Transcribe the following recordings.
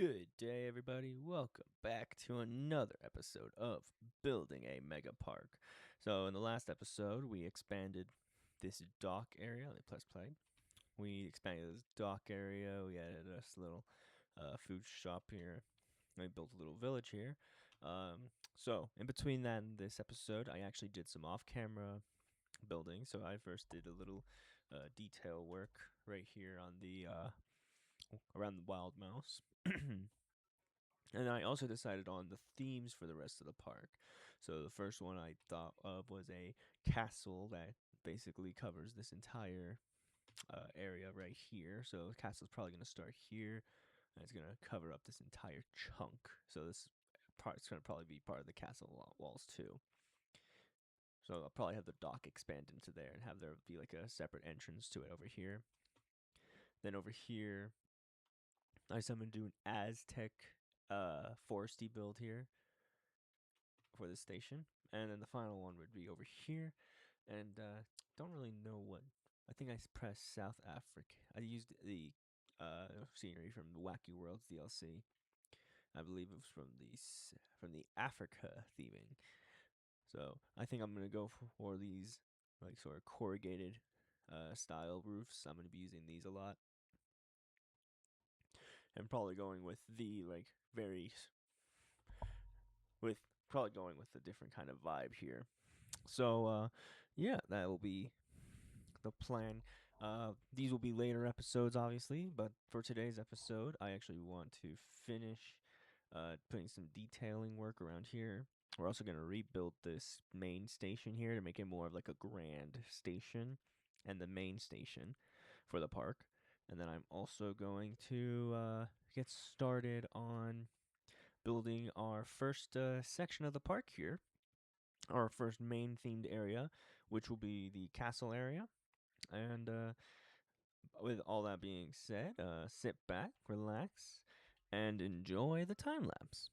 Good day, everybody. Welcome back to another episode of Building a Megapark. So, in the last episode, we expanded this dock area. Let me press play. We expanded this dock area. We added this little food shop here. We built a little village here. So, in between that and this episode, I actually did some off-camera building. So, I first did a little detail work right here on the around the wild mouse. And I also decided on the themes for the rest of the park. So the first one I thought of was a castle that basically covers this entire area right here. So the castle's probably going to start here, and it's going to cover up this entire chunk. So this part's going to probably be part of the castle walls too. So I'll probably have the dock expand into there and have there be like a separate entrance to it over here. Then over here, I decided I'm going to do an Aztec foresty build here for this station. And then the final one would be over here. And don't really know what. I think I pressed South Africa. I used the scenery from the Wacky Worlds DLC. I believe it was from the Africa theming. So I think I'm gonna go for these like sort of corrugated style roofs. I'm gonna be using these a lot. And probably going with the probably going with a different kind of vibe here. So yeah, that will be the plan. These will be later episodes, obviously, but for today's episode, I actually want to finish putting some detailing work around here. We're also going to rebuild this main station here to make it more of like a grand station and the main station for the park. And then I'm also going to get started on building our first section of the park here, our first main themed area, which will be the castle area. And with all that being said, sit back, relax, and enjoy the time lapse.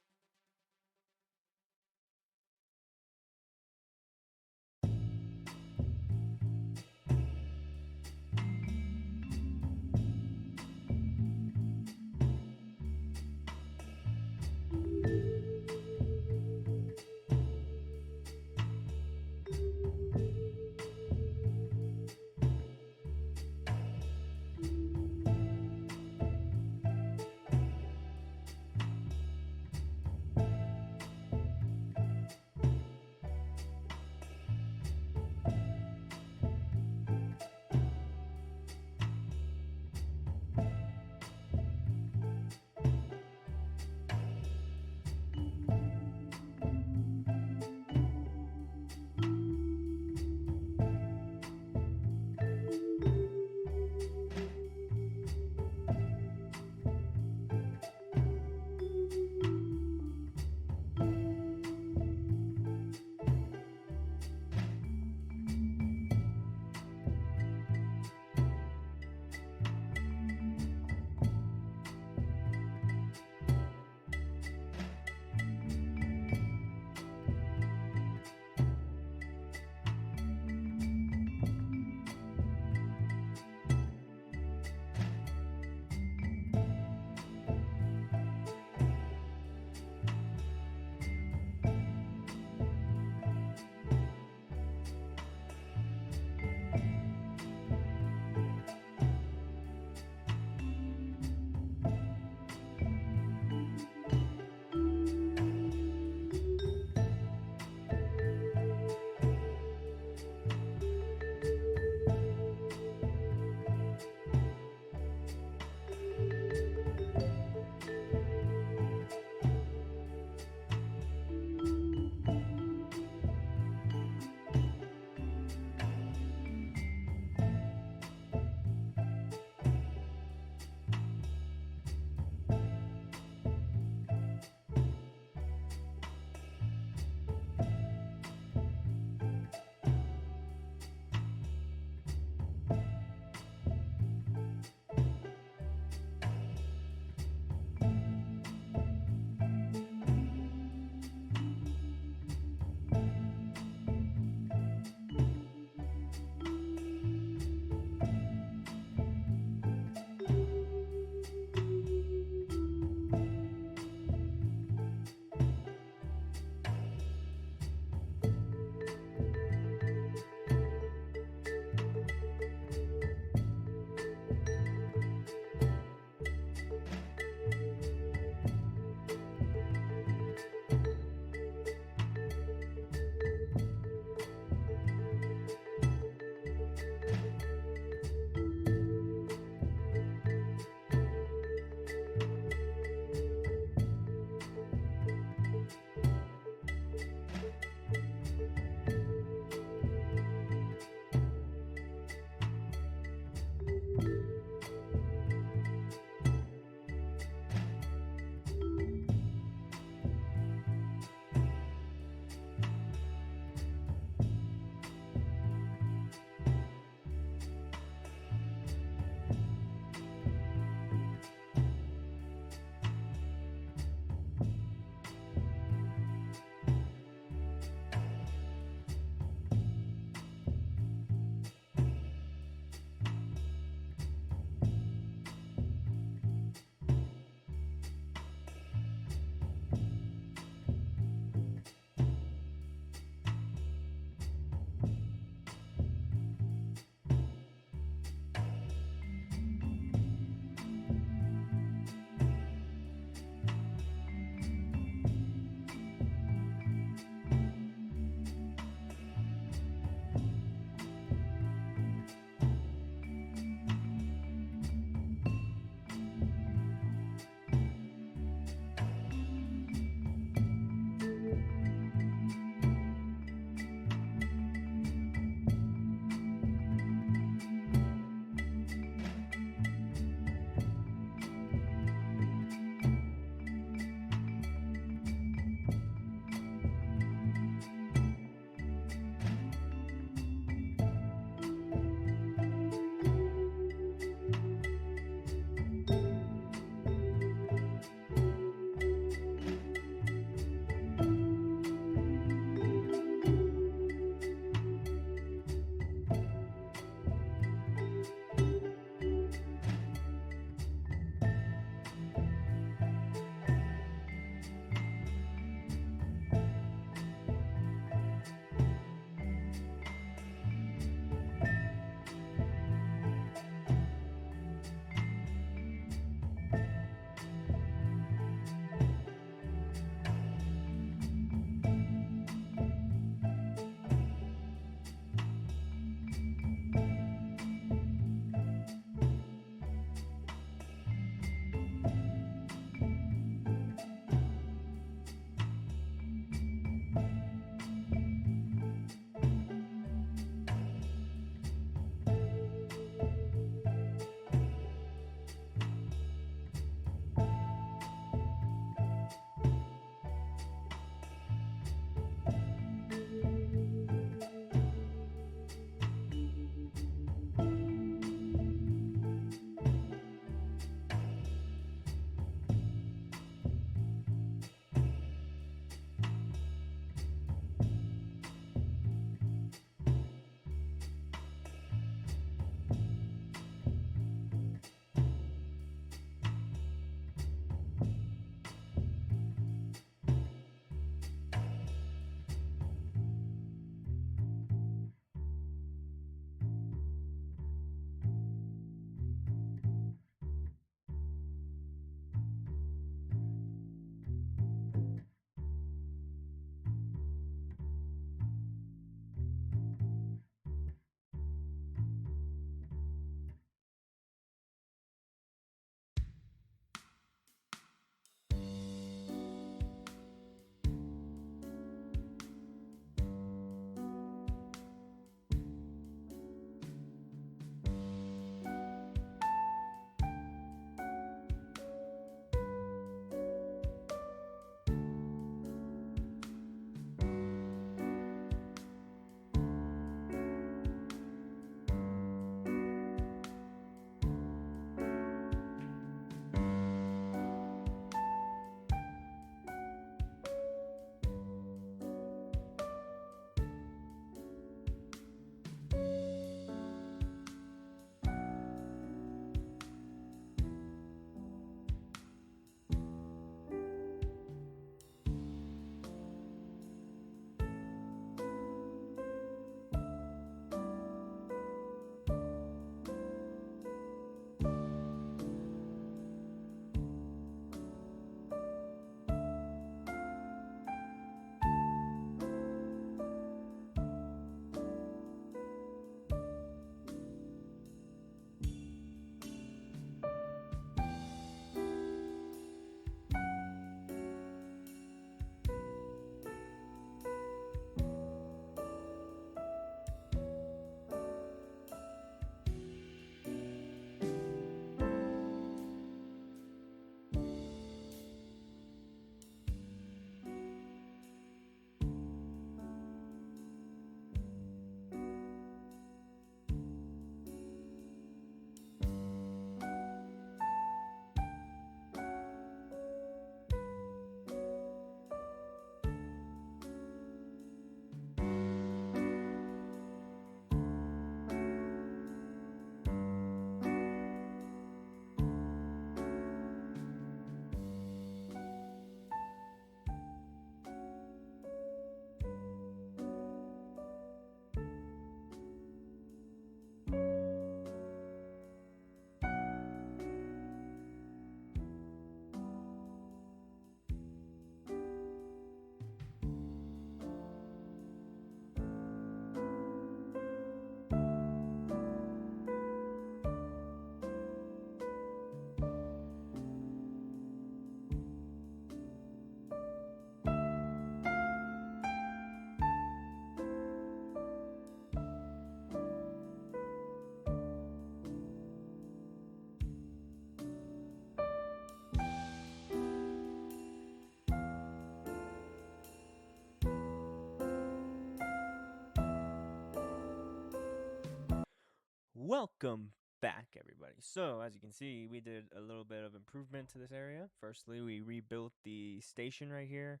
welcome back, everybody. So, as you can see, we did a little bit of improvement to this area. Firstly, we rebuilt the station right here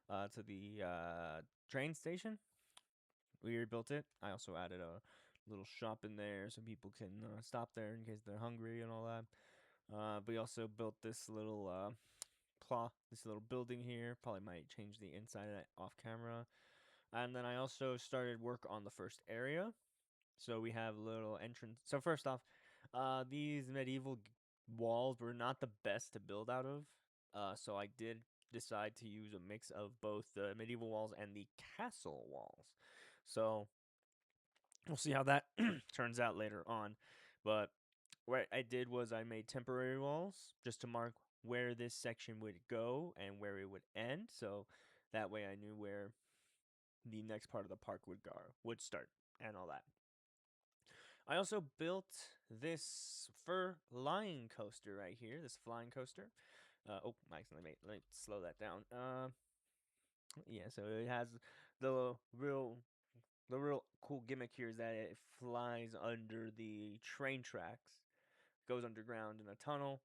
to the train station. We rebuilt it. I also added a little shop in there so people can stop there in case they're hungry and all that. We also built this little this little building here. Probably might change the inside of it off camera. And then I also started work on the first area. So we have little entrance. So first off, these medieval walls were not the best to build out of. So I did decide to use a mix of both the medieval walls and the castle walls. So we'll see how that turns out later on. But what I did was I made temporary walls just to mark where this section would go and where it would end. So that way I knew where the next part of the park would start and all that. I also built this flying coaster right here. This flying coaster. Oh, I accidentally let me slow that down. Yeah. So it has the real cool gimmick here is that it flies under the train tracks, goes underground in a tunnel,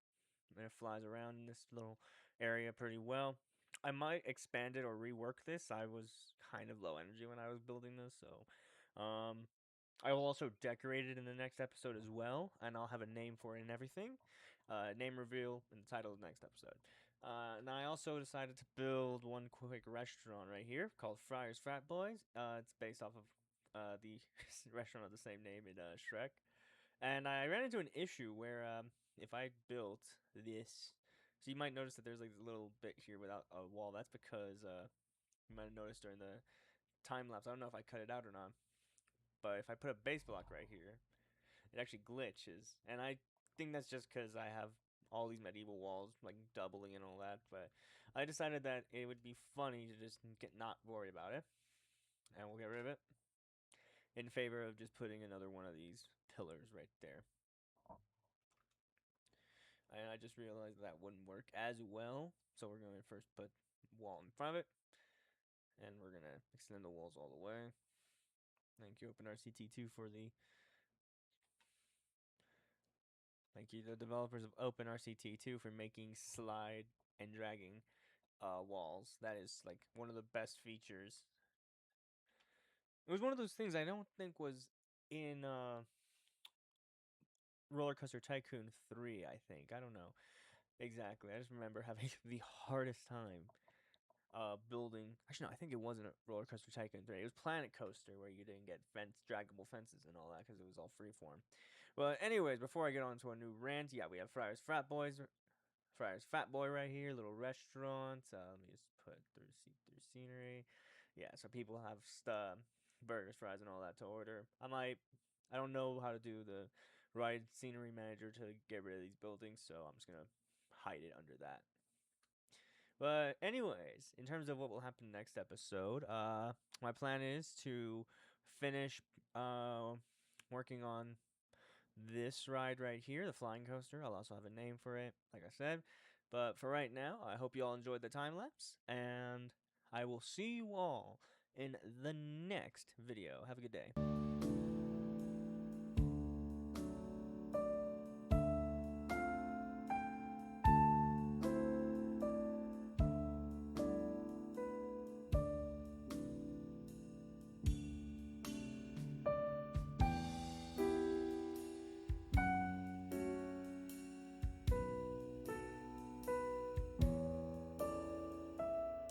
and it flies around in this little area pretty well. I might expand it or rework this. I was kind of low energy when I was building this, so I will also decorate it in the next episode as well, and I'll have a name for it and everything. Name reveal in the title of the next episode. And I also decided to build one quick restaurant right here called Friar's Frat Boys. It's based off of the restaurant of the same name in Shrek. And I ran into an issue where if I built this, so you might notice that there's like a little bit here without a wall. That's because you might have noticed during the time lapse. I don't know if I cut it out or not, but if I put a base block right here, it actually glitches. And I think that's just because I have all these medieval walls like doubling and all that. But I decided that it would be funny to just not worry about it, and we'll get rid of it in favor of just putting another one of these pillars right there. And I just realized that wouldn't work as well. So we're going to first put wall in front of it. And we're going to extend the walls all the way. Thank you, OpenRCT2, for the... Thank you, the developers of OpenRCT2, for making slide and dragging walls. That is, like, one of the best features. It was one of those things I don't think was in Roller Coaster Tycoon 3, I think. I don't know exactly. I just remember having the hardest time building. Actually, no, I think it wasn't a Roller Coaster Tycoon 3. It was Planet Coaster, where you didn't get draggable fences and all that because it was all freeform. But anyways, before I get on to a new rant, yeah, we have Friar's Frat Boy right here, little restaurant. Let me just put through scenery. Yeah, so people have burgers, fries, and all that to order. I don't know how to do the right scenery manager to get rid of these buildings, so I'm just gonna hide it under that. But anyways, in terms of what will happen next episode, my plan is to finish working on this ride right here, the flying coaster. I'll also have a name for it, like I said. But for right now, I hope you all enjoyed the time lapse, and I will see you all in the next video. Have a good day.